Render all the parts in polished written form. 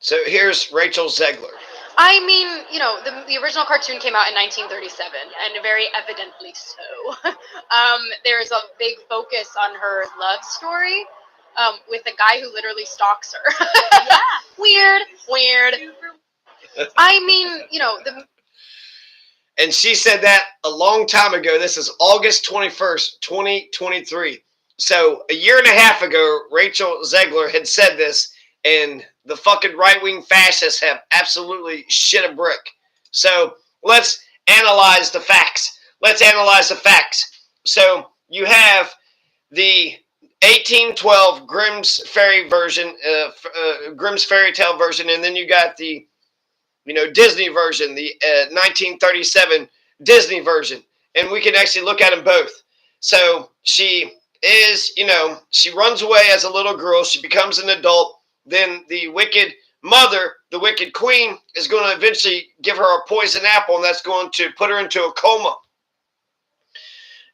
So here's Rachel Zegler. I mean, the original cartoon came out in 1937, and very evidently so. There's a big focus on her love story with a guy who literally stalks her. Yeah. Weird. I mean, And she said that a long time ago. This is August 21st, 2023. So a year and a half ago, Rachel Zegler had said this, and the fucking right-wing fascists have absolutely shit a brick. So let's analyze the facts. So you have the 1812 Grimm's Fairy version, Grimm's Fairy Tale version, and then you got the Disney version, the 1937 Disney version, and we can actually look at them both. So she is, she runs away as a little girl. She becomes an adult. Then the wicked mother, the wicked queen, is going to eventually give her a poison apple, and that's going to put her into a coma.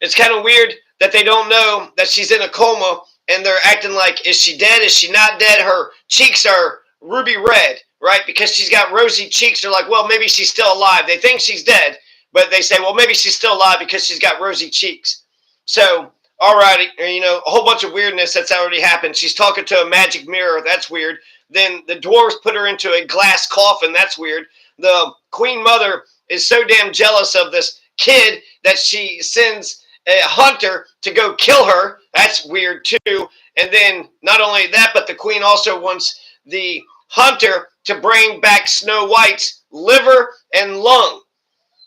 It's kind of weird that they don't know that she's in a coma, and they're acting like, is she dead? Is she not dead? Her cheeks are ruby red, right? Because she's got rosy cheeks. They're like, well, maybe she's still alive. They think she's dead, but they say, well, maybe she's still alive because she's got rosy cheeks. So, alrighty, a whole bunch of weirdness that's already happened. She's talking to a magic mirror. That's weird. Then the dwarves put her into a glass coffin. That's weird. The queen mother is so damn jealous of this kid that she sends a hunter to go kill her. That's weird too. And then not only that, but the queen also wants the hunter to bring back Snow White's liver and lung.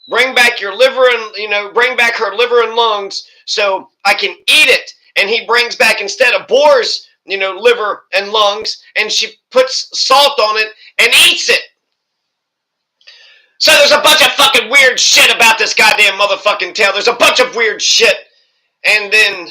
Bring back your liver and, bring back her liver and lungs so I can eat it. And he brings back, instead of boar's, liver and lungs, and she puts salt on it and eats it. So there's a bunch of fucking weird shit about this goddamn motherfucking tale. There's a bunch of weird shit. And then,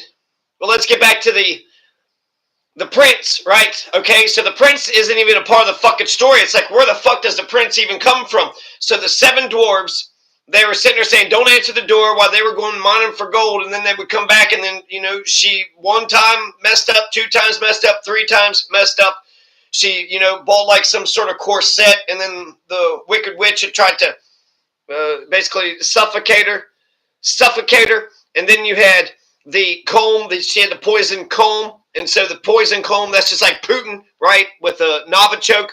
well, let's get back to the prince, right? Okay, so the prince isn't even a part of the fucking story. It's like, where the fuck does the prince even come from? So the 7 dwarves, they were sitting there saying, don't answer the door, while they were going mining for gold, and then they would come back, and then, she 1 time messed up, 2 times messed up, 3 times messed up. She, bought like some sort of corset, and then the wicked witch had tried to basically suffocate her, and then you had the comb, she had the poison comb, and so the poison comb, that's just like Putin, right, with a Novichok,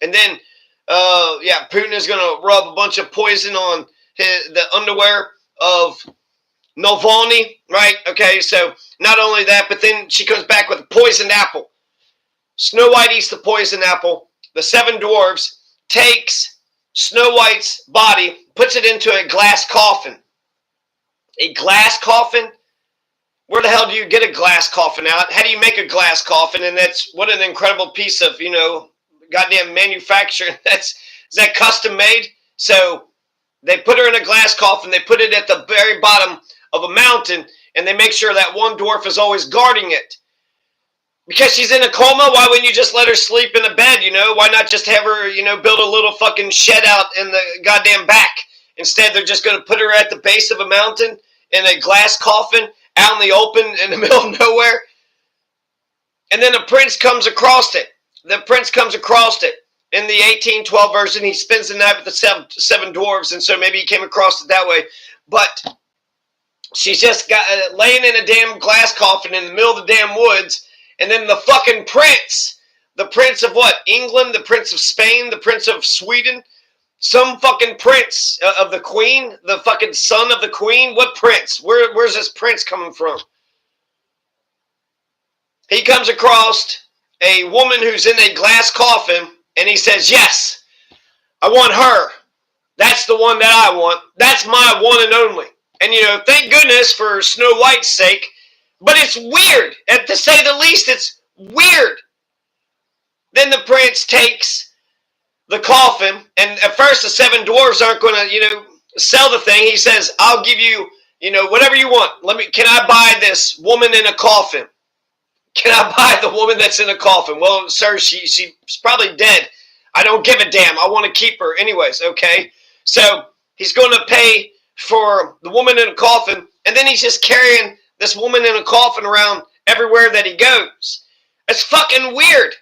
and then, Putin is going to rub a bunch of poison on the underwear of Navalny, right, okay, so not only that, but then she comes back with a poisoned apple. Snow White eats the poison apple. The 7 dwarves takes Snow White's body, puts it into a glass coffin. A glass coffin? Where the hell do you get a glass coffin out? How do you make a glass coffin? And that's, what an incredible piece of, goddamn manufacturing. Is that custom made? So they put her in a glass coffin. They put it at the very bottom of a mountain, and they make sure that one dwarf is always guarding it. Because she's in a coma, why wouldn't you just let her sleep in a bed, Why not just have her, build a little fucking shed out in the goddamn back? Instead, they're just going to put her at the base of a mountain in a glass coffin out in the open in the middle of nowhere. And then a prince comes across it. In the 1812 version, he spends the night with the seven dwarves, and so maybe he came across it that way. But she's just got laying in a damn glass coffin in the middle of the damn woods. And then the fucking prince, the prince of what? England, the prince of Spain, the prince of Sweden, some fucking prince of the queen, the fucking son of the queen. What prince? Where's this prince coming from? He comes across a woman who's in a glass coffin, and he says, yes, I want her. That's the one that I want. That's my one and only. And, thank goodness for Snow White's sake. But it's weird. And to say the least, it's weird. Then the prince takes the coffin, and at first the 7 dwarves aren't going to, sell the thing. He says, I'll give you, whatever you want. Can I buy this woman in a coffin? Can I buy the woman that's in a coffin? Well, sir, she's probably dead. I don't give a damn. I want to keep her anyways, okay? So he's going to pay for the woman in a coffin, and then he's just carrying this woman in a coffin around everywhere that he goes. That's fucking weird.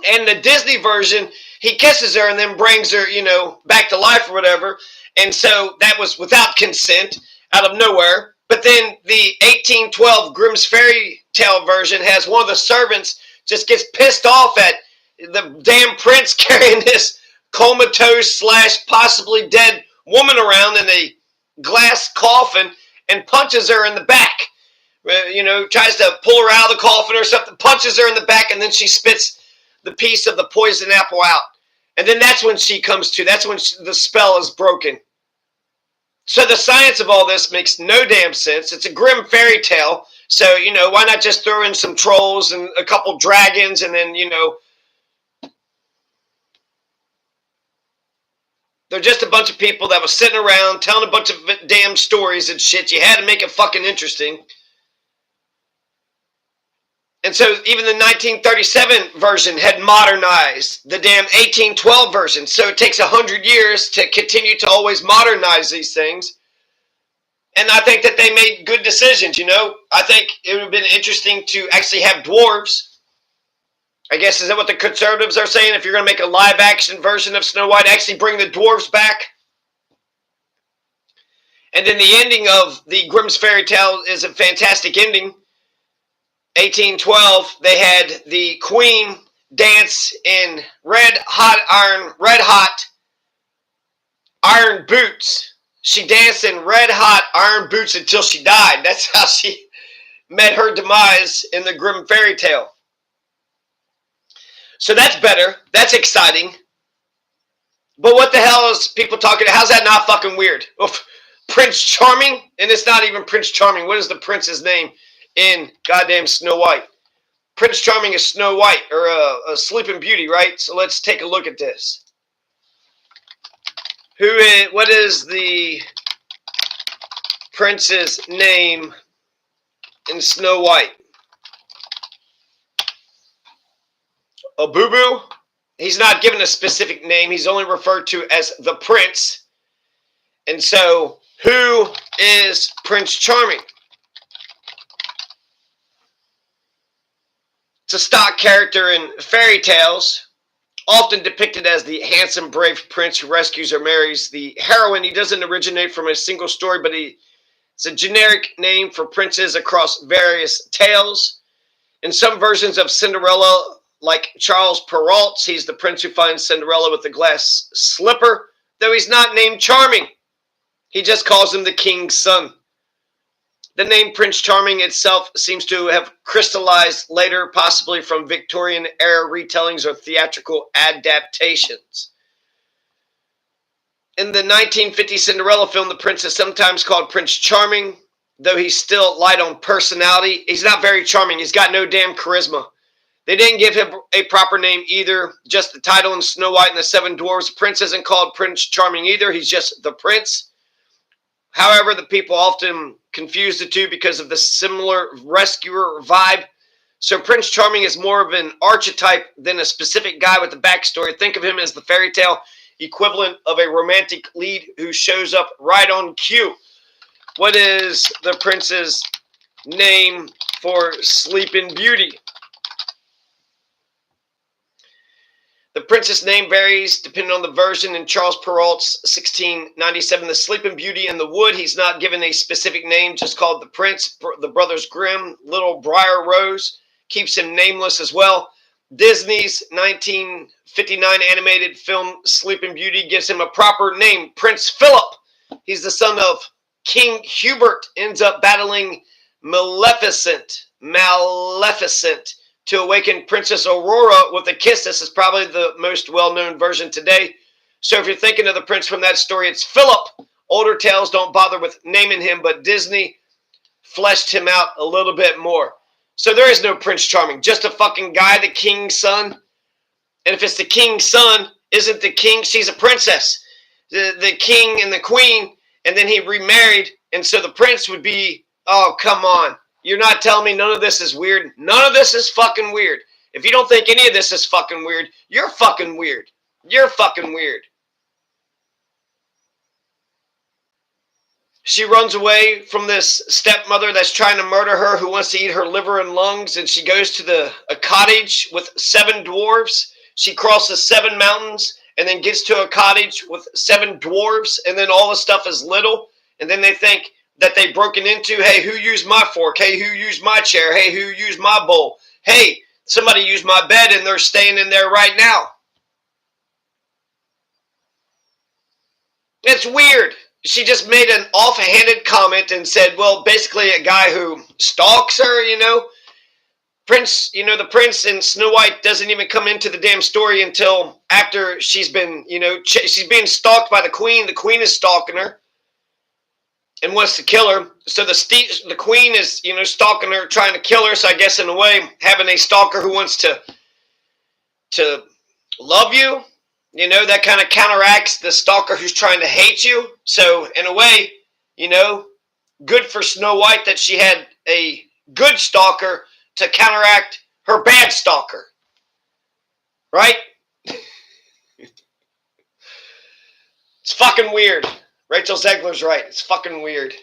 And the Disney version, he kisses her and then brings her, back to life or whatever. And so that was without consent, out of nowhere. But then the 1812 Grimm's Fairy Tale version has one of the servants just gets pissed off at the damn prince carrying this comatose slash possibly dead woman around in a glass coffin and punches her in the back. Tries to pull her out of the coffin or something, punches her in the back, and then she spits the piece of the poison apple out. And then that's when she comes to. That's when the spell is broken. So the science of all this makes no damn sense. It's a grim fairy tale. So, why not just throw in some trolls and a couple dragons and then, they're just a bunch of people that was sitting around telling a bunch of damn stories and shit. You had to make it fucking interesting. And so even the 1937 version had modernized the damn 1812 version. So it takes 100 years to continue to always modernize these things. And I think that they made good decisions, I think it would have been interesting to actually have dwarves. I guess, is that what the conservatives are saying? If you're going to make a live-action version of Snow White, actually bring the dwarves back. And then the ending of the Grimm's Fairy Tale is a fantastic ending. 1812, they had the queen dance in red hot iron boots. She danced in red hot iron boots until she died. That's how she met her demise in the Grimm Fairy Tale. So that's better. That's exciting. But what the hell is people talking? How's that not fucking weird? Prince Charming? And it's not even Prince Charming. What is the prince's name in goddamn Snow White? Prince Charming is Snow White, or a Sleeping Beauty, right? So let's take a look at this. What is the prince's name in Snow White? A boo-boo? He's not given a specific name. He's only referred to as the prince. And so, who is Prince Charming? It's a stock character in fairy tales, often depicted as the handsome, brave prince who rescues or marries the heroine. He doesn't originate from a single story, but it's a generic name for princes across various tales. In some versions of Cinderella, like Charles Perrault's, he's the prince who finds Cinderella with the glass slipper, though he's not named Charming. He just calls him the king's son. The name Prince Charming itself seems to have crystallized later, possibly from Victorian-era retellings or theatrical adaptations. In the 1950 Cinderella film, the prince is sometimes called Prince Charming, though he's still light on personality. He's not very charming. He's got no damn charisma. They didn't give him a proper name either, just the title in Snow White and the Seven Dwarfs. The prince isn't called Prince Charming either. He's just the prince. However, the people often confuse the two because of the similar rescuer vibe. So Prince Charming is more of an archetype than a specific guy with a backstory. Think of him as the fairy tale equivalent of a romantic lead who shows up right on cue. What is the prince's name for Sleeping Beauty? The prince's name varies depending on the version. In Charles Perrault's 1697, The Sleeping Beauty in the Wood, he's not given a specific name, just called the prince. The Brothers Grimm, Little Briar Rose, keeps him nameless as well. Disney's 1959 animated film Sleeping Beauty gives him a proper name, Prince Philip. He's the son of King Hubert, ends up battling Maleficent to awaken Princess Aurora with a kiss. This is probably the most well-known version today. So if you're thinking of the prince from that story, it's Philip. Older tales don't bother with naming him, but Disney fleshed him out a little bit more. So there is no Prince Charming, just a fucking guy, the king's son. And if it's the king's son, isn't the king, she's a princess. The king and the queen, and then he remarried, and so the prince would be, oh, come on. You're not telling me none of this is weird? None of this is fucking weird. If you don't think any of this is fucking weird, you're fucking weird. You're fucking weird. she runs away from this stepmother that's trying to murder her, who wants to eat her liver and lungs, and she goes to a cottage with 7 dwarves. She crosses 7 mountains and then gets to a cottage with 7 dwarves, and then all the stuff is little, and then they think that they've broken into, hey, who used my fork? Hey, who used my chair? Hey, who used my bowl? Hey, somebody used my bed, and they're staying in there right now. It's weird. She just made an offhanded comment and said, well, basically a guy who stalks her, Prince, the prince in Snow White doesn't even come into the damn story until after she's been, she's being stalked by the queen. The queen is stalking her and wants to kill her. So the queen is, stalking her, trying to kill her. So I guess in a way, having a stalker who wants to love you, that kind of counteracts the stalker who's trying to hate you. So in a way, good for Snow White that she had a good stalker to counteract her bad stalker. Right? It's fucking weird. Rachel Zegler's right. It's fucking weird.